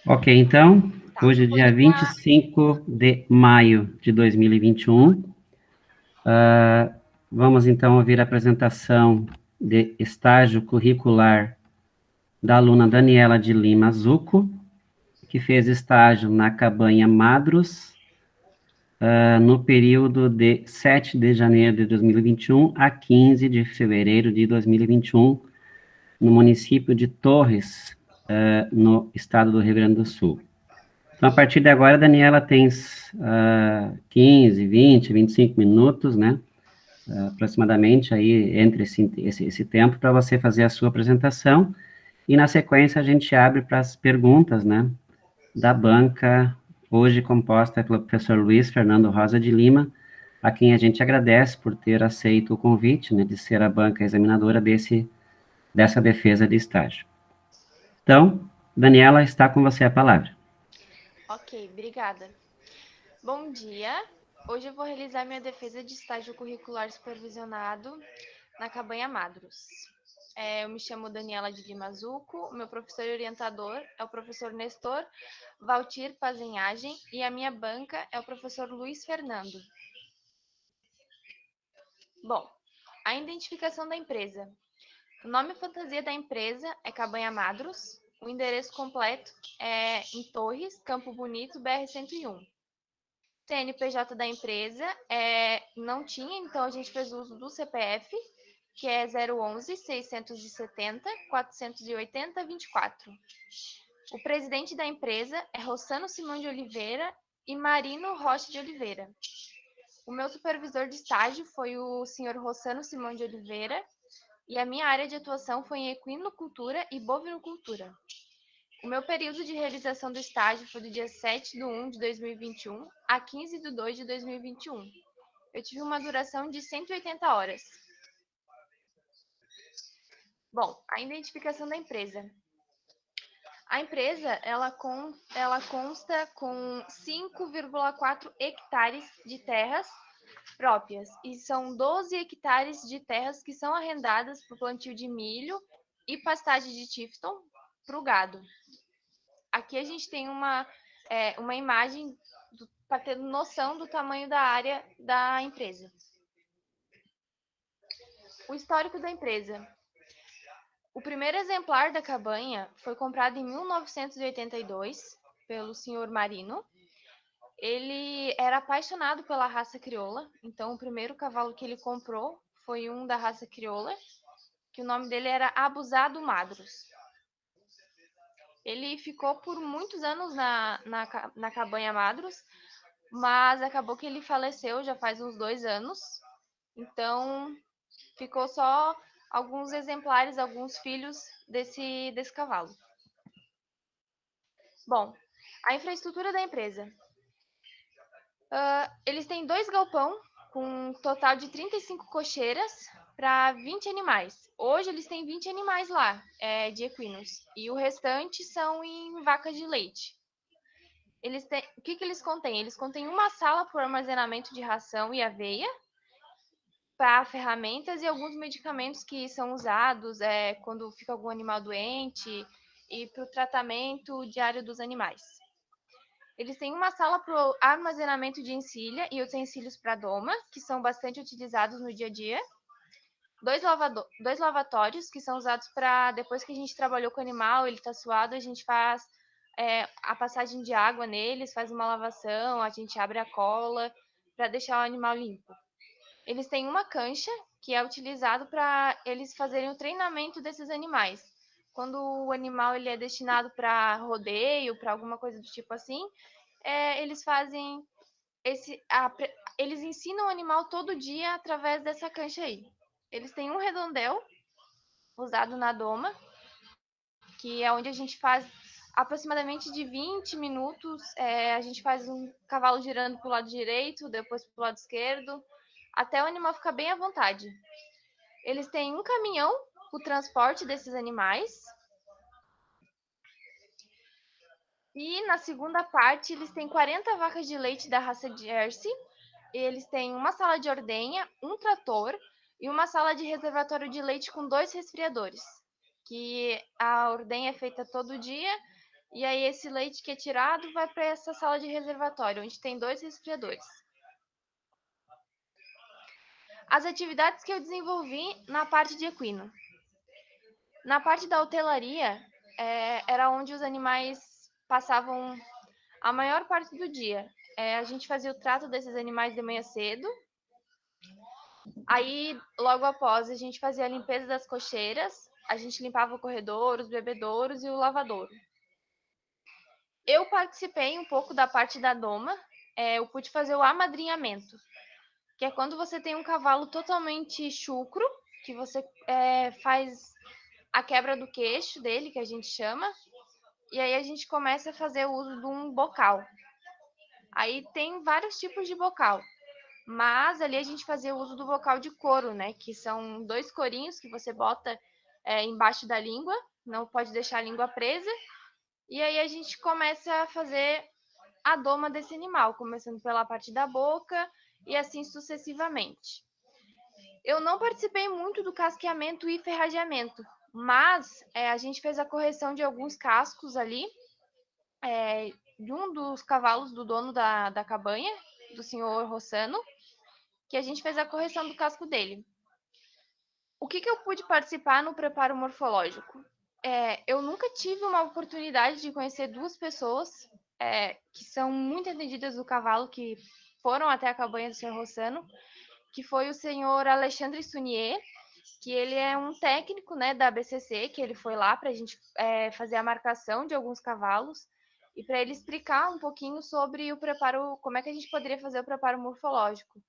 Ok, então, Tá, hoje é vou dia ligar. 25 de maio de 2021. Vamos então ouvir a apresentação de estágio curricular da aluna Daniela de Lima Zucco, que fez estágio na Cabanha Madros, no período de 7 de janeiro de 2021 a 15 de fevereiro de 2021, no município de Torres, no estado do Rio Grande do Sul. Então, a partir de agora, a Daniela tem 15, 20, 25 minutos, né? Aproximadamente aí entre esse tempo para você fazer a sua apresentação e na sequência a gente abre para as perguntas, né, da banca hoje composta pelo professor Luiz Fernando Rosa de Lima, a quem a gente agradece por ter aceito o convite, né, de ser a banca examinadora dessa defesa de estágio. Então, Daniela, está com você a palavra. Ok, obrigada. Bom dia. Hoje eu vou realizar minha defesa de estágio curricular supervisionado na Cabanha Madros. Eu me chamo Daniela de Lima Zucco, meu professor e orientador é o professor Nestor Valtir Pazenhagem e a minha banca é o professor Luiz Fernando. Bom, a identificação da empresa. O nome fantasia da empresa é Cabanha Madros. O endereço completo é em Torres, Campo Bonito, BR-101. CNPJ da empresa não tinha, então a gente fez uso do CPF, que é 011 670 480 24. O presidente da empresa é Rossano Simão de Oliveira e Marino Rocha de Oliveira. O meu supervisor de estágio foi o senhor Rossano Simão de Oliveira e a minha área de atuação foi em equinocultura e bovinocultura. O meu período de realização do estágio foi do dia 7 de 1 de 2021 a 15 de 2 de 2021. Eu tive uma duração de 180 horas. Bom, a identificação da empresa. A empresa ela consta com 5,4 hectares de terras próprias e são 12 hectares de terras que são arrendadas para o plantio de milho e pastagem de Tifton para o gado. Aqui a gente tem uma imagem para ter noção do tamanho da área da empresa. O histórico da empresa. O primeiro exemplar da cabanha foi comprado em 1982 pelo senhor Marino. Ele era apaixonado pela raça crioula, então o primeiro cavalo que ele comprou foi um da raça crioula, que o nome dele era Abusado Madros. Ele ficou por muitos anos na cabanha Madros, mas acabou que ele faleceu já faz uns 2 anos. Então, ficou só alguns exemplares, alguns filhos desse cavalo. Bom, a infraestrutura da empresa. Eles têm 2 galpão com um total de 35 cocheiras para 20 animais. Hoje eles têm 20 animais lá, de equinos, e o restante são em vacas de leite. O que eles contêm? Eles contêm uma sala para armazenamento de ração e aveia, para ferramentas e alguns medicamentos que são usados quando fica algum animal doente e para o tratamento diário dos animais. Eles têm uma sala para o armazenamento de encilha e utensílios para doma, que são bastante utilizados no dia a dia. Dois lavatórios, que são usados para, depois que a gente trabalhou com o animal, ele está suado, a gente faz a passagem de água neles, faz uma lavação, a gente abre a cola para deixar o animal limpo. Eles têm uma cancha, que é utilizado para eles fazerem o treinamento desses animais. Quando o animal ele é destinado para rodeio, para alguma coisa do tipo assim, eles fazem eles ensinam o animal todo dia através dessa cancha aí. Eles têm um redondel usado na doma, que é onde a gente faz aproximadamente de 20 minutos. A gente faz um cavalo girando para o lado direito, depois para o lado esquerdo, até o animal ficar bem à vontade. Eles têm um caminhão para o transporte desses animais. E na segunda parte, eles têm 40 vacas de leite da raça Jersey. Eles têm uma sala de ordenha, um trator e uma sala de reservatório de leite com 2 resfriadores. Que a ordenha é feita todo dia E aí esse leite que é tirado vai para essa sala de reservatório, onde tem 2 resfriadores. As atividades que eu desenvolvi na parte de equino. Na parte da hotelaria, era onde os animais passavam a maior parte do dia. A gente fazia o trato desses animais de manhã cedo. Aí, logo após, a gente fazia a limpeza das cocheiras, a gente limpava o corredor, os bebedouros e o lavadouro. Eu participei um pouco da parte da doma, eu pude fazer o amadrinhamento, que é quando você tem um cavalo totalmente chucro, que você faz a quebra do queixo dele, que a gente chama, e aí a gente começa a fazer o uso de um bocal. Aí tem vários tipos de bocal, mas ali a gente fazia o uso do bocal de couro, né? Que são 2 corinhos que você bota embaixo da língua, não pode deixar a língua presa. E aí a gente começa a fazer a doma desse animal, começando pela parte da boca e assim sucessivamente. Eu não participei muito do casqueamento e ferrageamento, mas a gente fez a correção de alguns cascos ali, de um dos cavalos do dono da cabanha, do senhor Rossano, que a gente fez a correção do casco dele. O que eu pude participar no preparo morfológico? Eu nunca tive uma oportunidade de conhecer 2 pessoas que são muito entendidas do cavalo, que foram até a cabanha do senhor Rossano, que foi o senhor Alexandre Sunier, que ele é um técnico, né, da BCC, que ele foi lá para a gente fazer a marcação de alguns cavalos e para ele explicar um pouquinho sobre o preparo, como é que a gente poderia fazer o preparo morfológico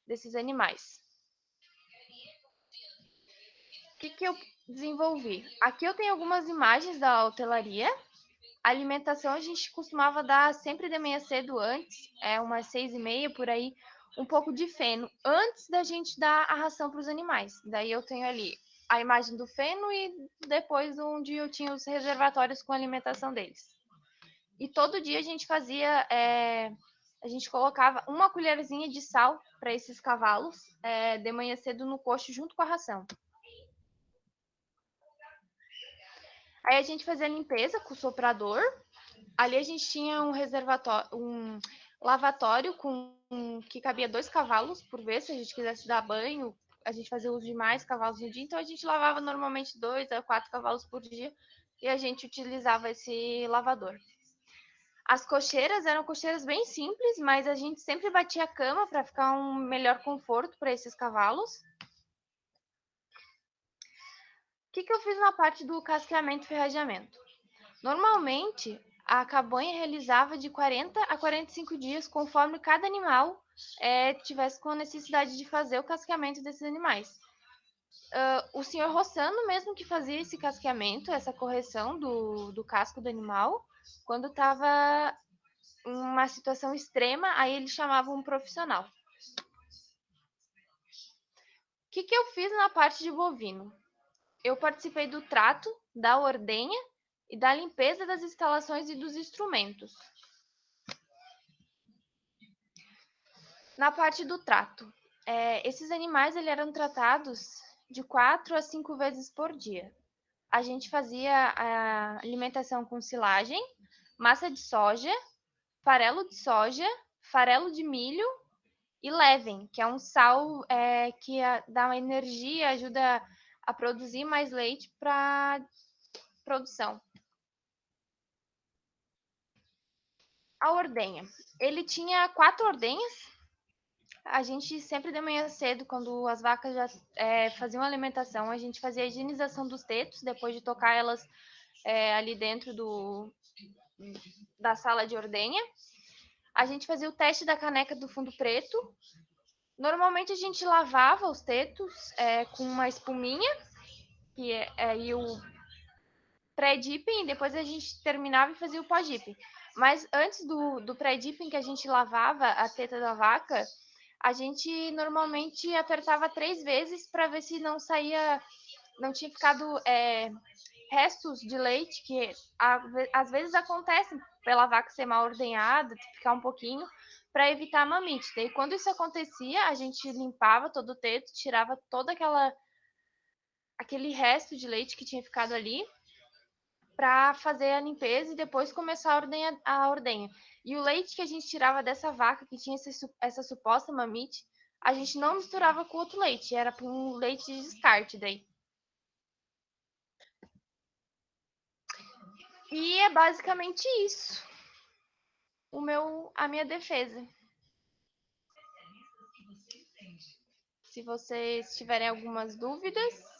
desses animais. O que eu desenvolvi? Aqui eu tenho algumas imagens da hotelaria. A alimentação a gente costumava dar sempre de manhã cedo antes, umas 6h30 por aí, um pouco de feno, antes da gente dar a ração para os animais. Daí eu tenho ali a imagem do feno e depois onde eu tinha os reservatórios com a alimentação deles. E todo dia a gente fazia, a gente colocava uma colherzinha de sal para esses cavalos de manhã cedo no coxo junto com a ração. Aí a gente fazia a limpeza com o soprador. Ali a gente tinha um reservatório, um lavatório que cabia 2 cavalos por vez, se a gente quisesse dar banho, a gente fazia uso de mais cavalos no dia, então a gente lavava normalmente 2 a 4 cavalos por dia e a gente utilizava esse lavador. As cocheiras eram cocheiras bem simples, mas a gente sempre batia a cama para ficar um melhor conforto para esses cavalos. O que eu fiz na parte do casqueamento e ferrageamento? Normalmente, a cabanha realizava de 40 a 45 dias, conforme cada animal tivesse com a necessidade de fazer o casqueamento desses animais. O senhor Rossano mesmo que fazia esse casqueamento, essa correção do casco do animal, quando estava em uma situação extrema, aí ele chamava um profissional. O que eu fiz na parte de bovino? Eu participei do trato, da ordenha e da limpeza das instalações e dos instrumentos. Na parte do trato, esses animais eram tratados de 4 a 5 vezes por dia. A gente fazia a alimentação com silagem, massa de soja, farelo de soja, farelo de milho e leven, que é um sal que dá uma energia, ajuda a produzir mais leite para produção. A ordenha. Ele tinha 4 ordenhas. A gente sempre de manhã cedo, quando as vacas já faziam alimentação, a gente fazia a higienização dos tetos, depois de tocar elas ali dentro da sala de ordenha. A gente fazia o teste da caneca do fundo preto. Normalmente a gente lavava os tetos com uma espuminha, e o pré-dipping, depois a gente terminava e fazia o pós-dipping. Mas antes do pré-dipping, que a gente lavava a teta da vaca, a gente normalmente apertava 3 vezes para ver se não saía, não tinha ficado restos de leite, que às vezes acontece pela vaca ser mal ordenhada, ficar um pouquinho, para evitar a mamite. Daí quando isso acontecia, a gente limpava todo o teto, tirava todo aquele resto de leite que tinha ficado ali. para fazer a limpeza e depois começar a ordenha. E o leite que a gente tirava dessa vaca que tinha essa suposta mamite, a gente não misturava com outro leite, era para um leite de descarte daí. E é basicamente isso. A minha defesa. Se vocês tiverem algumas dúvidas.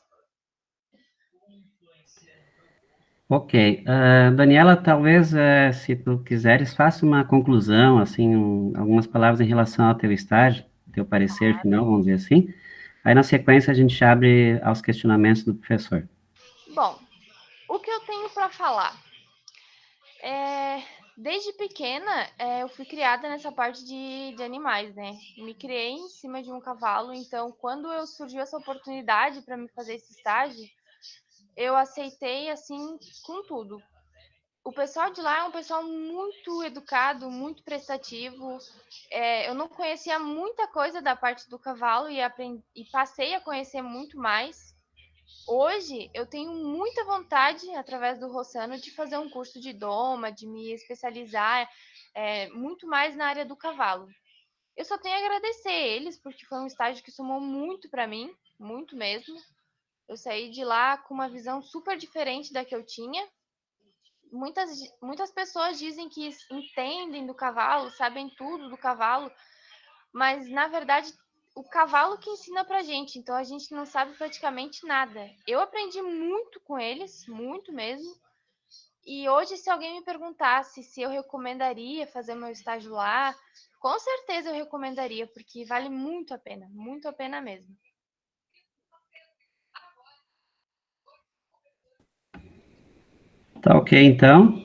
Ok. Daniela, talvez, se tu quiseres, faça uma conclusão, assim, algumas palavras em relação ao teu estágio, teu parecer final, vamos dizer assim. Aí, na sequência, a gente abre aos questionamentos do professor. Bom, o que eu tenho para falar? Desde pequena, eu fui criada nessa parte de animais, né? Me criei em cima de um cavalo, então quando surgiu essa oportunidade para me fazer esse estágio, eu aceitei assim com tudo. O pessoal de lá é um pessoal muito educado, muito prestativo. Eu não conhecia muita coisa da parte do cavalo e passei a conhecer muito mais. Hoje eu tenho muita vontade, através do Rossano, de fazer um curso de doma, de me especializar muito mais na área do cavalo. Eu só tenho a agradecer eles, porque foi um estágio que somou muito para mim, muito mesmo. Eu saí de lá com uma visão super diferente da que eu tinha. Muitas pessoas dizem que entendem do cavalo, sabem tudo do cavalo, mas na verdade o cavalo que ensina pra gente, então a gente não sabe praticamente nada. Eu aprendi muito com eles, muito mesmo. E hoje, se alguém me perguntasse se eu recomendaria fazer meu estágio lá, com certeza eu recomendaria, porque vale muito a pena mesmo. Tá ok, então.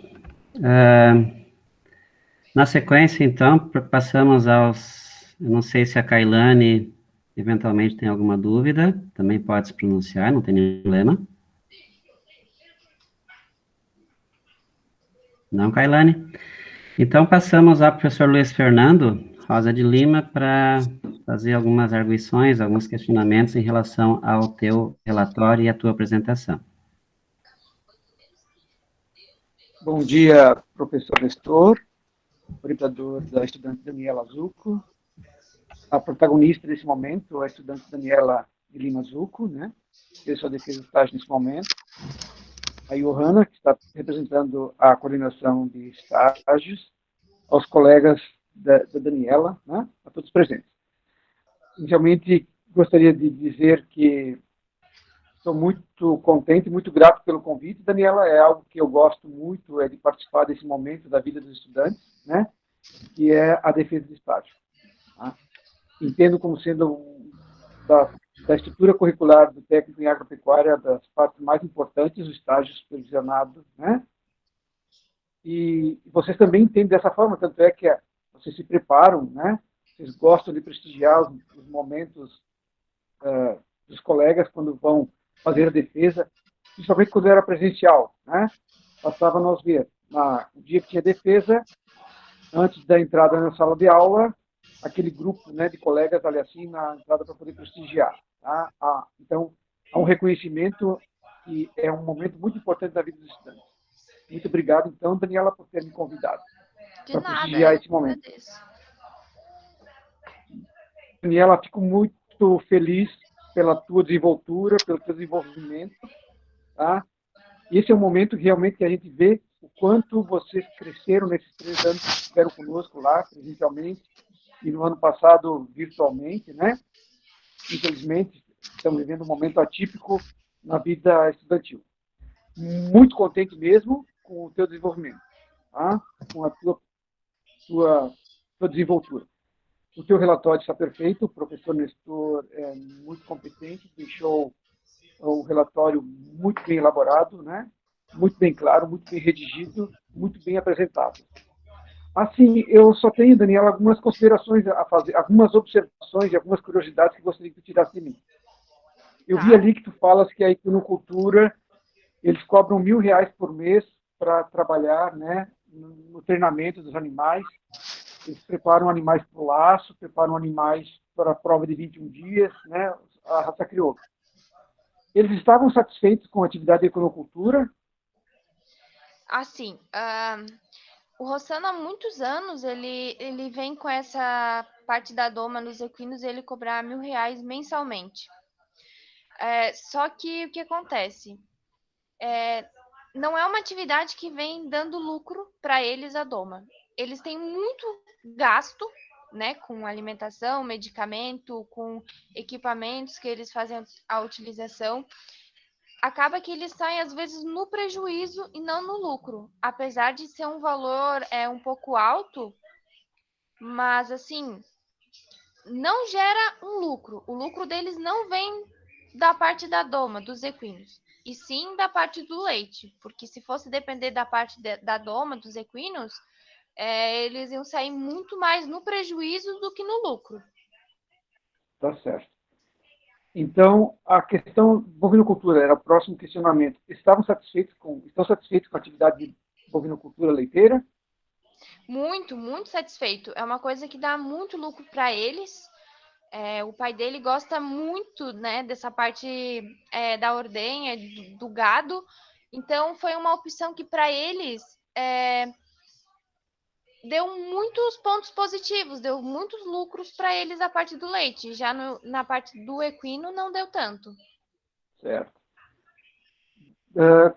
Na sequência, então, passamos aos... Eu não sei se a Kailane eventualmente tem alguma dúvida, também pode se pronunciar, não tem nenhum problema. Não, Kailane? Então, passamos ao professor Luiz Fernando Rosa de Lima para fazer algumas arguições, alguns questionamentos em relação ao teu relatório e à tua apresentação. Bom dia, professor Nestor, orientador da estudante Daniela Zucco. A protagonista desse momento é a estudante Daniela de Lima Zucco, né? Fez sua defesa de estágio nesse momento. A Johanna, que está representando a coordenação de estágios, aos colegas da Daniela, né? A todos presentes. Inicialmente, gostaria de dizer que estou muito contente, muito grato pelo convite, Daniela. É algo que eu gosto muito, de participar desse momento da vida dos estudantes, né? Que é a defesa de estágio. Tá? Entendo como sendo da estrutura curricular do técnico em agropecuária das partes mais importantes, o estágio supervisionado, né? E vocês também entendem dessa forma, tanto é que vocês se preparam, né? Vocês gostam de prestigiar os momentos dos colegas quando vão fazer a defesa, principalmente quando era presencial, né? Passava nós ver, no dia que tinha defesa, antes da entrada na sala de aula, aquele grupo, né, de colegas ali assim na entrada para poder prestigiar. Tá? Então, há um reconhecimento que é um momento muito importante da vida dos estudantes. Muito obrigado, então, Daniela, por ter me convidado para prestigiar esse momento. Agradeço. Daniela, fico muito feliz pela tua desenvoltura, pelo teu desenvolvimento. Tá? Esse é um momento realmente que a gente vê o quanto vocês cresceram nesses 3 anos que estiveram conosco lá, presencialmente, e no ano passado, virtualmente, né? Infelizmente, estamos vivendo um momento atípico na vida estudantil. Muito contente mesmo com o teu desenvolvimento, tá? Com a tua desenvoltura. O teu relatório está perfeito, o professor Nestor é muito competente, deixou o relatório muito bem elaborado, né? Muito bem claro, muito bem redigido, muito bem apresentado. Assim, eu só tenho, Daniela, algumas considerações a fazer, algumas observações e algumas curiosidades que gostaria que tu tirasse de mim. Eu vi ali que tu falas que a equinocultura, eles cobram R$ 1.000 por mês para trabalhar, né, no treinamento dos animais. Eles preparam animais para o laço, preparam animais para a prova de 21 dias, né, a raça crioula. Eles estavam satisfeitos com a atividade de equinocultura? Assim, o Rossano há muitos anos, ele vem com essa parte da doma nos equinos, ele cobrar R$ 1.000 mensalmente. Só que o que acontece? Não é uma atividade que vem dando lucro para eles a doma. Eles têm muito gasto, né, com alimentação, medicamento, com equipamentos que eles fazem a utilização. Acaba que eles saem, às vezes, no prejuízo e não no lucro. Apesar de ser um valor um pouco alto, mas, assim, não gera um lucro. O lucro deles não vem da parte da doma, dos equinos, e sim da parte do leite. Porque se fosse depender da parte da doma, dos equinos, eles iam sair muito mais no prejuízo do que no lucro. Tá certo. Então, a questão bovinocultura era o próximo questionamento. Estão satisfeitos com a atividade de bovinocultura leiteira? Muito, muito satisfeito. É uma coisa que dá muito lucro para eles. O pai dele gosta muito, né, dessa parte da ordenha, do gado. Então, foi uma opção que para eles deu muitos pontos positivos, deu muitos lucros para eles a parte do leite. Já na parte do equino não deu tanto. Certo.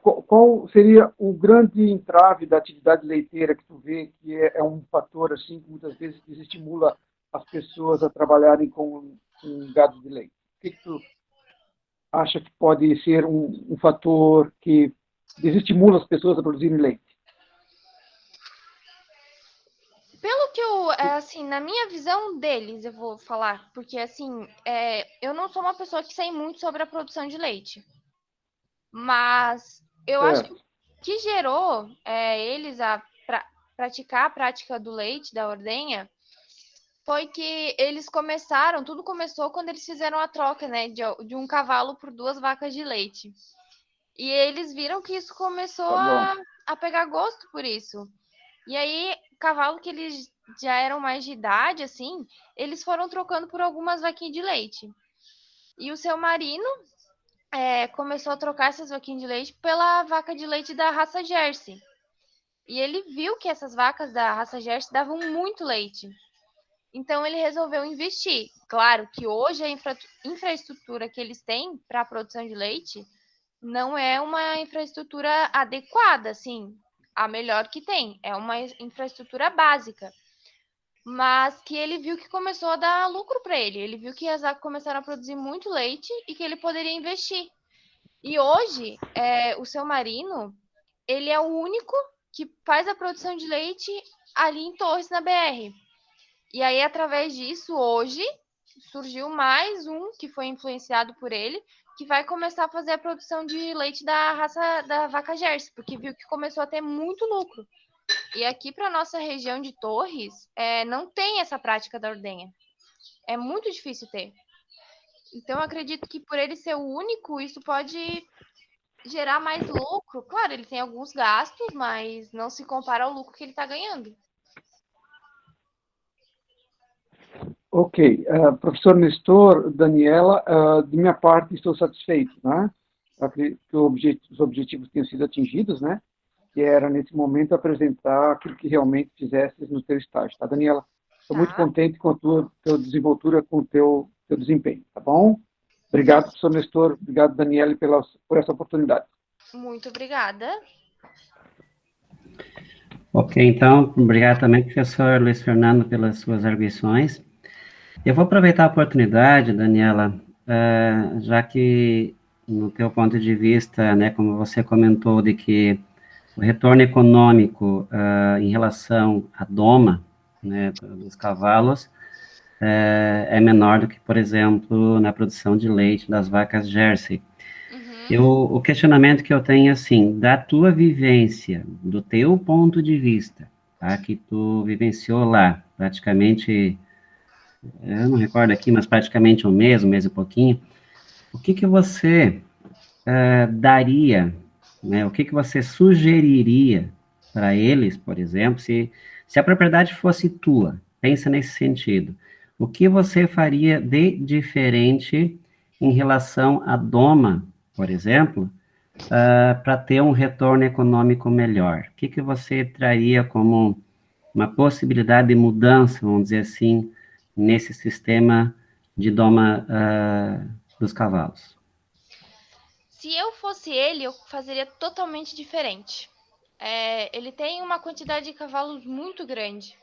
Qual seria o grande entrave da atividade leiteira que tu vê que é um fator assim que muitas vezes desestimula as pessoas a trabalharem com gado de leite? O que tu acha que pode ser um fator que desestimula as pessoas a produzirem leite? Pelo que assim, na minha visão deles, eu vou falar, porque assim, eu não sou uma pessoa que sei muito sobre a produção de leite, mas eu acho que o que gerou eles a praticar a prática do leite, da ordenha, foi que eles tudo começou quando eles fizeram a troca, né, de um cavalo por 2 vacas de leite. E eles viram que isso começou a pegar gosto por isso. E aí, cavalo que eles já eram mais de idade, assim, eles foram trocando por algumas vaquinhas de leite. E o seu Marino começou a trocar essas vaquinhas de leite pela vaca de leite da raça Jersey. E ele viu que essas vacas da raça Jersey davam muito leite. Então, ele resolveu investir. Claro que hoje a infraestrutura que eles têm para a produção de leite não é uma infraestrutura adequada, assim, a melhor que tem. É uma infraestrutura básica. Mas que ele viu que começou a dar lucro para ele. Ele viu que as vacas começaram a produzir muito leite e que ele poderia investir. E hoje, o seu Marino, ele é o único que faz a produção de leite ali em Torres, na BR. E aí, através disso, hoje, surgiu mais um que foi influenciado por ele, que vai começar a fazer a produção de leite da raça da vaca Jersey, porque viu que começou a ter muito lucro. E aqui para nossa região de Torres, não tem essa prática da ordenha. É muito difícil ter. Então, eu acredito que por ele ser o único, isso pode gerar mais lucro. Claro, ele tem alguns gastos, mas não se compara ao lucro que ele está ganhando. Ok. Professor Nestor, Daniela, de minha parte estou satisfeito, né? Acredito que os objetivos tenham sido atingidos, né? Que era, nesse momento, apresentar aquilo que realmente fizesses no teu estágio, tá, Daniela? Estou muito contente com a tua desenvoltura, com o teu desempenho, tá bom? Obrigado, professor Nestor. Obrigado, Daniela, por essa oportunidade. Muito obrigada. Ok, então, obrigado também, professor Luiz Fernando, pelas suas arguições. Eu vou aproveitar a oportunidade, Daniela, já que, no teu ponto de vista, né, como você comentou, de que o retorno econômico em relação à doma, né, dos cavalos, é menor do que, por exemplo, na produção de leite das vacas Jersey. O questionamento que eu tenho, assim, da tua vivência, do teu ponto de vista, tá, que tu vivenciou lá, praticamente, eu não recordo aqui, mas praticamente um mês e pouquinho, o que você daria, né, o que você sugeriria para eles, por exemplo, se a propriedade fosse tua, pensa nesse sentido, o que você faria de diferente em relação à doma, por exemplo, para ter um retorno econômico melhor? O que você traria como uma possibilidade de mudança, vamos dizer assim, nesse sistema de doma dos cavalos? Se eu fosse ele, eu fazeria totalmente diferente. Ele tem uma quantidade de cavalos muito grande.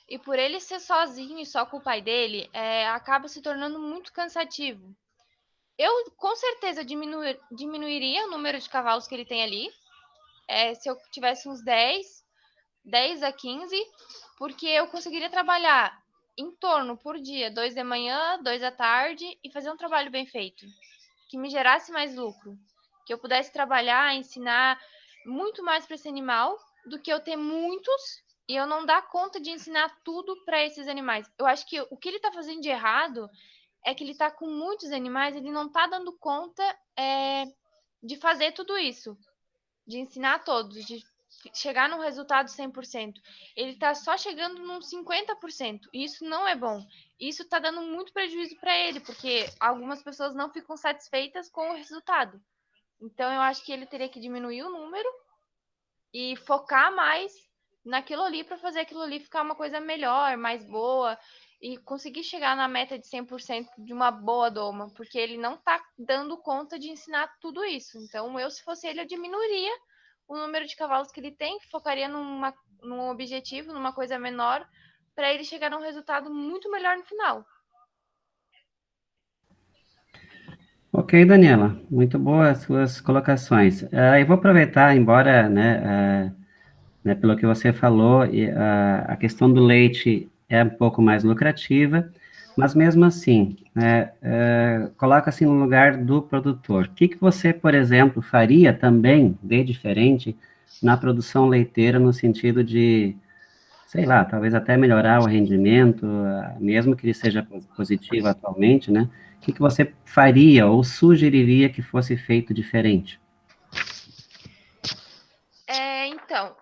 E por ele ser sozinho e só com o pai dele, acaba se tornando muito cansativo. Eu, com certeza, diminuiria o número de cavalos que ele tem ali. Se eu tivesse uns 10 a 15, porque eu conseguiria trabalhar em torno por dia, 2 de manhã, 2 à tarde, e fazer um trabalho bem feito, que me gerasse mais lucro, que eu pudesse trabalhar, ensinar muito mais para esse animal do que eu ter muitos e eu não dar conta de ensinar tudo para esses animais. Eu acho que o que ele está fazendo de errado é que ele está com muitos animais, ele não está dando conta de fazer tudo isso, de ensinar a todos, de chegar num resultado 100%. Ele está só chegando num 50%. E isso não é bom. Isso está dando muito prejuízo para ele, porque algumas pessoas não ficam satisfeitas com o resultado. Então, eu acho que ele teria que diminuir o número e focar mais naquilo ali para fazer aquilo ali ficar uma coisa melhor, mais boa e conseguir chegar na meta de 100% de uma boa doma, porque ele não está dando conta de ensinar tudo isso. Então, eu, se fosse ele, eu diminuiria o número de cavalos que ele tem, focaria num objetivo, numa coisa menor, para ele chegar a um resultado muito melhor no final. Ok, Daniela, muito boas as suas colocações. Eu vou aproveitar, embora, né, pelo que você falou, a questão do leite é um pouco mais lucrativa, mas mesmo assim, coloca assim no lugar do produtor. O que você, por exemplo, faria também de diferente na produção leiteira, no sentido de, sei lá, talvez até melhorar o rendimento, mesmo que ele seja positivo atualmente, né? O que você faria ou sugeriria que fosse feito diferente? Então,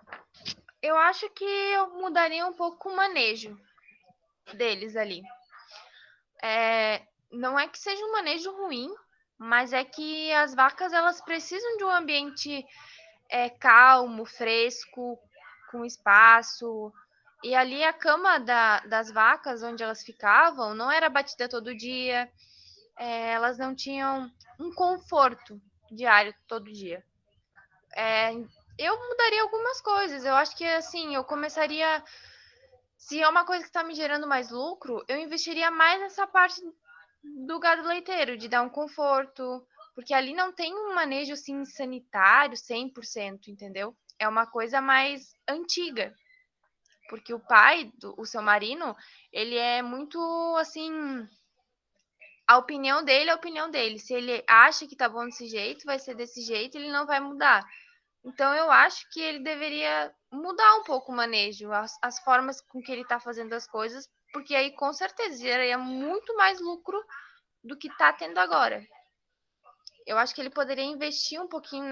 eu acho que eu mudaria um pouco o manejo deles ali. Não é que seja um manejo ruim, mas é que as vacas elas precisam de um ambiente calmo, fresco, com espaço. E ali a cama das vacas, onde elas ficavam, não era batida todo dia. Elas não tinham um conforto diário todo dia. Eu mudaria algumas coisas. Eu acho que assim, eu começaria. Se é uma coisa que está me gerando mais lucro, eu investiria mais nessa parte do gado leiteiro, de dar um conforto, porque ali não tem um manejo assim sanitário 100%, entendeu? É uma coisa mais antiga, porque o pai, o seu Marino, ele é muito assim, a opinião dele é a opinião dele. Se ele acha que tá bom desse jeito, vai ser desse jeito, ele não vai mudar. Então eu acho que ele deveria mudar um pouco o manejo, as formas com que ele está fazendo as coisas, porque aí com certeza geraria muito mais lucro do que está tendo agora. Eu acho que ele poderia investir um pouquinho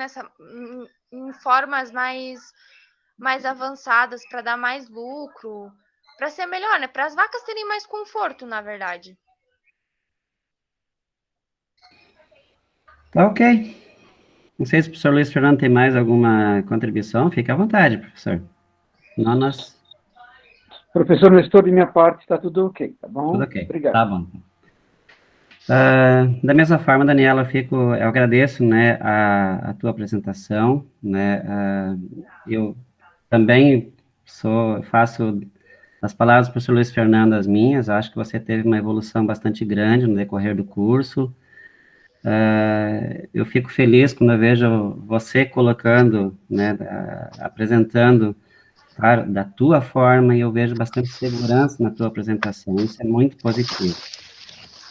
em formas mais avançadas para dar mais lucro, para ser melhor, né? Para as vacas terem mais conforto, na verdade. Tá ok. Não sei se o professor Luiz Fernando tem mais alguma contribuição. Fique à vontade, professor. Não, nós... Professor Nestor, de minha parte, está tudo ok, tá Tudo bom? ok. Obrigado. Tá bom. Da mesma forma, Daniela, eu agradeço, né, a tua apresentação, né, eu também faço as palavras do professor Luiz Fernando as minhas, acho que você teve uma evolução bastante grande no decorrer do curso. Eu fico feliz quando eu vejo você colocando, né, apresentando da tua forma, e eu vejo bastante segurança na tua apresentação, isso é muito positivo.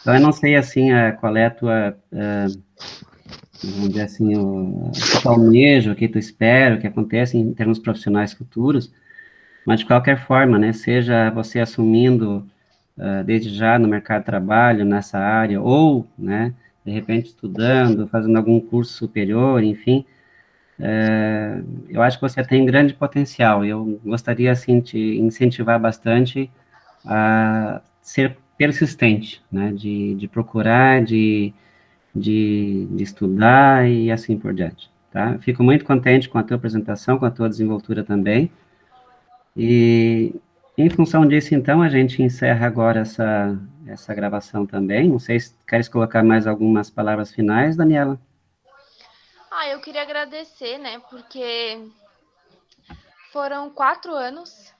Então, eu não sei, assim, qual é a tua, vamos dizer assim, o que tu almeja, o que tu espera, o que acontece em termos profissionais futuros, mas de qualquer forma, né, seja você assumindo desde já no mercado de trabalho, nessa área, ou, né, de repente estudando, fazendo algum curso superior, enfim, eu acho que você tem grande potencial. Eu gostaria, assim, te incentivar bastante a ser persistente, né, de procurar, de estudar e assim por diante. tá? Fico muito contente com a tua apresentação, com a tua desenvoltura também. E, em função disso, então, a gente encerra agora essa gravação também. Não sei se queres colocar mais algumas palavras finais, Daniela? Eu queria agradecer, né, porque foram 4 anos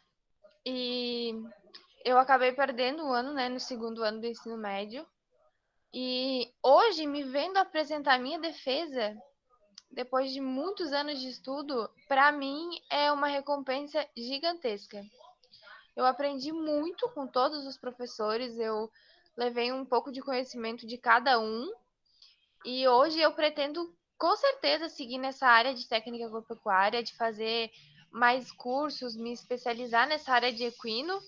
e eu acabei perdendo um ano, né, no segundo ano do ensino médio. E hoje, me vendo apresentar minha defesa, depois de muitos anos de estudo, para mim é uma recompensa gigantesca. Eu aprendi muito com todos os professores, eu levei um pouco de conhecimento de cada um, e hoje eu pretendo com certeza seguir nessa área de técnica agropecuária, de fazer mais cursos, me especializar nessa área de equino,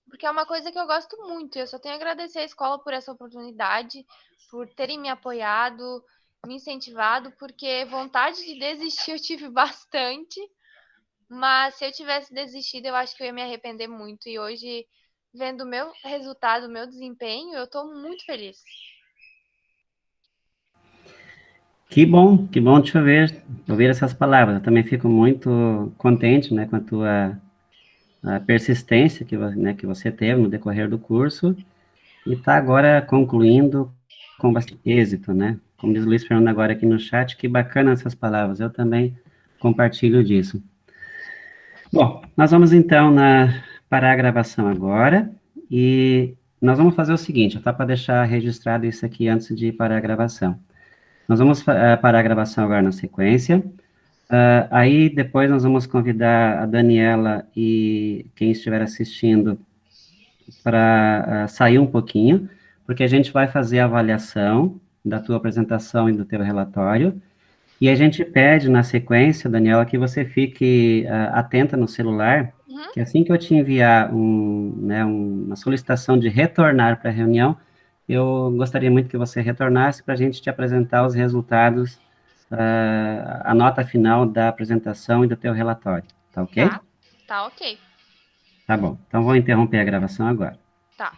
porque é uma coisa que eu gosto muito. Eu só tenho a agradecer à escola por essa oportunidade, por terem me apoiado, me incentivado, porque vontade de desistir eu tive bastante, mas se eu tivesse desistido, eu acho que eu ia me arrepender muito. E hoje, vendo o meu resultado, o meu desempenho, eu estou muito feliz. Que bom te ouvir essas palavras. Eu também fico muito contente, né, com a tua persistência né, que você teve no decorrer do curso e está agora concluindo com bastante êxito, né? Como diz o Luiz Fernando agora aqui no chat, que bacana essas palavras. Eu também compartilho disso. Bom, nós vamos então parar a gravação agora e nós vamos fazer o seguinte, tá para deixar registrado isso aqui antes de parar a gravação. Nós vamos parar a gravação agora na sequência. Aí depois nós vamos convidar a Daniela e quem estiver assistindo para sair um pouquinho, porque a gente vai fazer a avaliação da tua apresentação e do teu relatório. E a gente pede, na sequência, Daniela, que você fique atenta no celular, que assim que eu te enviar uma solicitação de retornar para a reunião, eu gostaria muito que você retornasse para a gente te apresentar os resultados, a nota final da apresentação e do teu relatório, tá ok? Tá ok. Tá bom, então vou interromper a gravação agora. Tá.